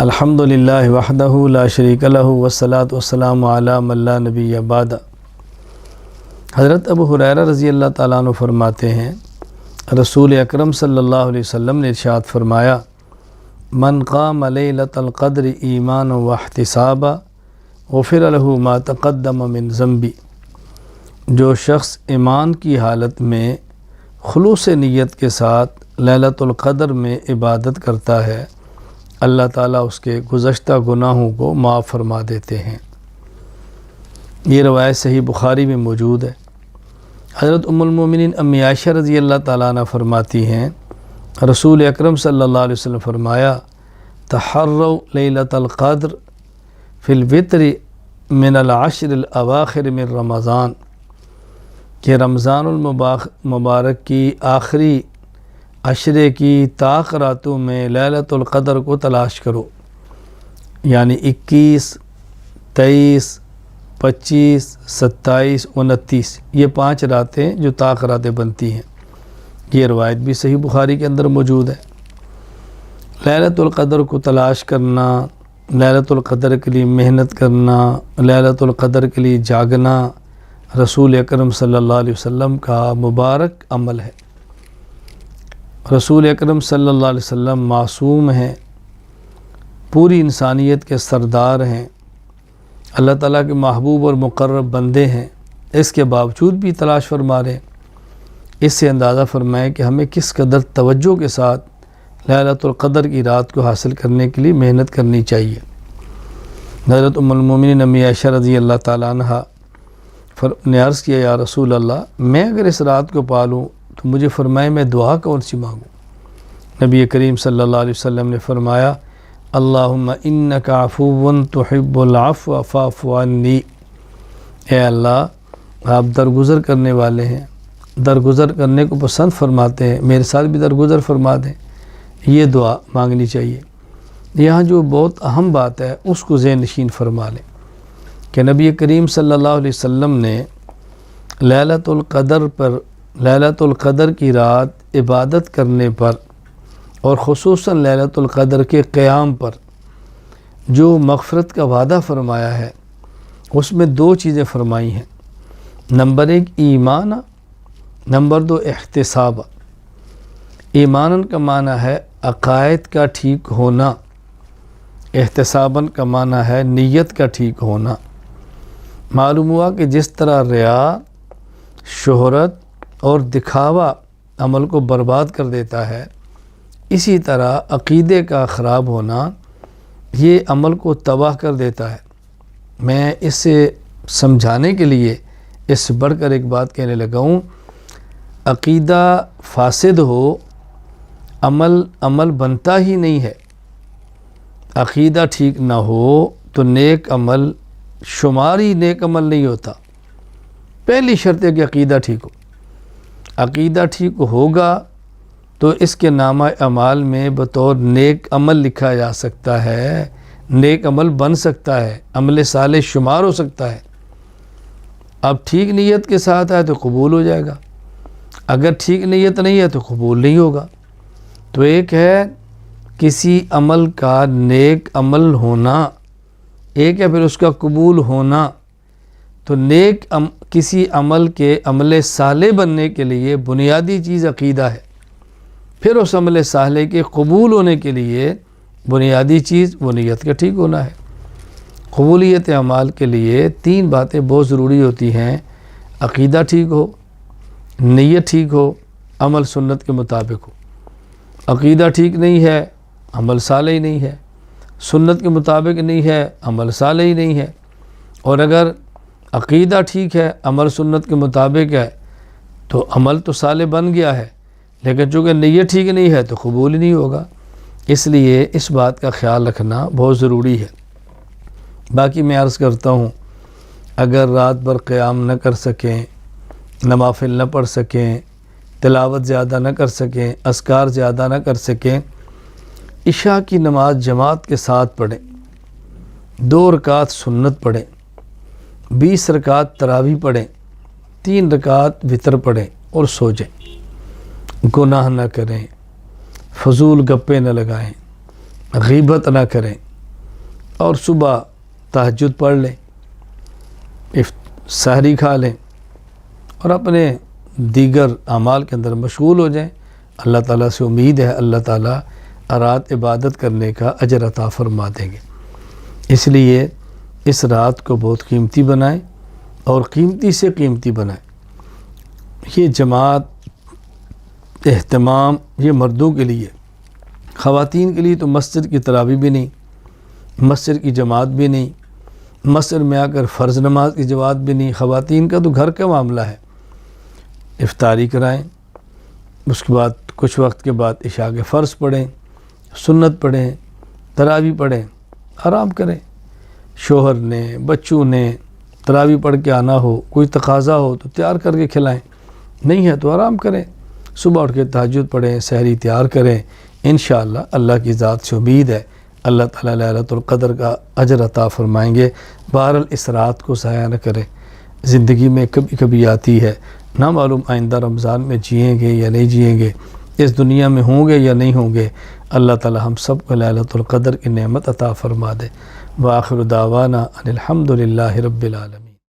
الحمدللہ وحدہ لا شریک لہ والصلاۃ والسلام علی من لا نبی بعد۔ حضرت ابو ہریرہ رضی اللہ تعالیٰ عنہ فرماتے ہیں، رسول اکرم صلی اللہ علیہ وسلم نے ارشاد فرمایا، من قام لیلۃ القدر ایمانا واحتسابا غفر لہ ما تقدم من ذنبی۔ جو شخص ایمان کی حالت میں خلوص نیت کے ساتھ لیلۃ القدر میں عبادت کرتا ہے، اللہ تعالیٰ اس کے گزشتہ گناہوں کو معاف فرما دیتے ہیں۔ یہ روایت صحیح بخاری میں موجود ہے۔ حضرت ام المومنین امی عائشہ رضی اللہ تعالیٰ عنہ فرماتی ہیں، رسول اکرم صلی اللہ علیہ وسلم فرمایا، تحروا لیلۃ القدر فی الوتر من العشر الاواخر من رمضان، کہ رمضان المبارک کی آخری عشرے کی طاق راتوں میں لیلۃ القدر کو تلاش کرو، یعنی 21، 23، 25، 27، 29، یہ 5 راتیں جو طاق راتیں بنتی ہیں۔ یہ روایت بھی صحیح بخاری کے اندر موجود ہے۔ لیلۃ القدر کو تلاش کرنا، لیلۃ القدر کے لیے محنت کرنا، لیلۃ القدر کے لیے جاگنا رسول اکرم صلی اللہ علیہ وسلم کا مبارک عمل ہے۔ رسول اکرم صلی اللہ علیہ وسلم معصوم ہیں، پوری انسانیت کے سردار ہیں، اللہ تعالیٰ کے محبوب اور مقرب بندے ہیں، اس کے باوجود بھی تلاش فرما رہے ہیں۔ اس سے اندازہ فرمائیں کہ ہمیں کس قدر توجہ کے ساتھ لیلۃ القدر کی رات کو حاصل کرنے کے لیے محنت کرنی چاہیے۔ حضرت ام المومنین امی عائشہ رضی اللہ تعالیٰ عنہ نے عرض کیا، یا رسول اللہ، میں اگر اس رات کو پالوں تو مجھے فرمائے میں دعا کون سی مانگوں؟ نبی کریم صلی اللہ علیہ وسلم نے فرمایا، اللہم انک عفو تحب العفو فاعف عنی۔ اے اللہ، آپ درگزر کرنے والے ہیں، درگزر کرنے کو پسند فرماتے ہیں، میرے ساتھ بھی درگزر فرما دیں۔ یہ دعا مانگنی چاہیے۔ یہاں جو بہت اہم بات ہے اس کو ذہن نشین فرما لیں کہ نبی کریم صلی اللہ علیہ وسلم نے لیلۃ القدر کی رات عبادت کرنے پر اور خصوصاً لیلۃ القدر کے قیام پر جو مغفرت کا وعدہ فرمایا ہے، اس میں 2 چیزیں فرمائی ہیں۔ نمبر 1 ایمان، نمبر 2 احتساب۔ ایمانن کا معنی ہے عقائد کا ٹھیک ہونا، احتساباً کا معنی ہے نیت کا ٹھیک ہونا۔ معلوم ہوا کہ جس طرح ریا، شہرت اور دکھاوا عمل کو برباد کر دیتا ہے، اسی طرح عقیدے کا خراب ہونا یہ عمل کو تباہ کر دیتا ہے۔ میں اس سے سمجھانے کے لیے اس سے بڑھ کر ایک بات کہنے لگا ہوں، عقیدہ فاسد ہو، عمل بنتا ہی نہیں ہے۔ عقیدہ ٹھیک نہ ہو تو نیک عمل شماری نیک عمل نہیں ہوتا۔ پہلی شرط ہے کہ عقیدہ ٹھیک ہو۔ عقیدہ ٹھیک ہوگا تو اس کے نامہ اعمال میں بطور نیک عمل لکھا جا سکتا ہے، نیک عمل بن سکتا ہے، عمل صالح شمار ہو سکتا ہے۔ اب ٹھیک نیت کے ساتھ ہے تو قبول ہو جائے گا، اگر ٹھیک نیت نہیں ہے تو قبول نہیں ہوگا۔ تو ایک ہے کسی عمل کا نیک عمل ہونا، ایک ہے پھر اس کا قبول ہونا۔ تو نیک کسی عمل کے عمل صالح بننے کے لیے بنیادی چیز عقیدہ ہے، پھر اس عمل صالح کے قبول ہونے کے لیے بنیادی چیز وہ نیت کا ٹھیک ہونا ہے۔ قبولیت اعمال کے لیے 3 باتیں بہت ضروری ہوتی ہیں، عقیدہ ٹھیک ہو، نیت ٹھیک ہو، عمل سنت کے مطابق ہو۔ عقیدہ ٹھیک نہیں ہے، عمل صالح ہی نہیں ہے، سنت کے مطابق نہیں ہے، عمل صالح ہی نہیں ہے۔ اور اگر عقیدہ ٹھیک ہے، عمل سنت کے مطابق ہے تو عمل تو صالح بن گیا ہے، لیکن چونکہ نیت ٹھیک نہیں ہے تو قبول ہی نہیں ہوگا۔ اس لیے اس بات کا خیال رکھنا بہت ضروری ہے۔ باقی میں عرض کرتا ہوں، اگر رات بھر قیام نہ کر سکیں، نوافل نہ پڑھ سکیں، تلاوت زیادہ نہ کر سکیں، اذکار زیادہ نہ کر سکیں، عشاء کی نماز جماعت کے ساتھ پڑھیں، 2 رکعت سنت پڑھیں، 20 رکعت تراویح پڑھیں، 3 رکعت وتر پڑھیں اور سو جائیں۔ گناہ نہ کریں، فضول گپے نہ لگائیں، غیبت نہ کریں، اور صبح تہجد پڑھ لیں، سحری کھا لیں اور اپنے دیگر اعمال کے اندر مشغول ہو جائیں۔ اللہ تعالیٰ سے امید ہے اللہ تعالیٰ رات عبادت کرنے کا اجر عطا فرما دیں گے۔ اس لیے اس رات کو بہت قیمتی بنائیں اور قیمتی سے قیمتی بنائیں۔ یہ جماعت اہتمام یہ مردوں کے لیے، خواتین کے لیے تو مسجد کی تراویح بھی نہیں، مسجد کی جماعت بھی نہیں، مسجد میں آ کر فرض نماز کی جماعت بھی نہیں۔ خواتین کا تو گھر کا معاملہ ہے، افطاری کرائیں، اس کے بعد کچھ وقت کے بعد عشاء کے فرض پڑھیں، سنت پڑھیں، تراویح پڑھیں، آرام کریں۔ شوہر نے، بچوں نے تراویح پڑھ کے آنا ہو، کوئی تقاضا ہو تو تیار کر کے کھلائیں، نہیں ہے تو آرام کریں، صبح اٹھ کے تہجد پڑھیں، سحری تیار کریں۔ انشاءاللہ اللہ کی ذات سے امید ہے اللہ تعالیٰ لیلۃ القدر کا اجر عطا فرمائیں گے۔ بہرحال اس رات کو ضائع نہ کریں، زندگی میں کبھی کبھی آتی ہے، نہ معلوم آئندہ رمضان میں جئیں گے یا نہیں جئیں گے، اس دنیا میں ہوں گے یا نہیں ہوں گے۔ اللہ تعالیٰ ہم سب کو لیلۃ القدر کی نعمت عطا فرما دے۔ وآخر دعوانا ان الحمد للہ رب العالمین۔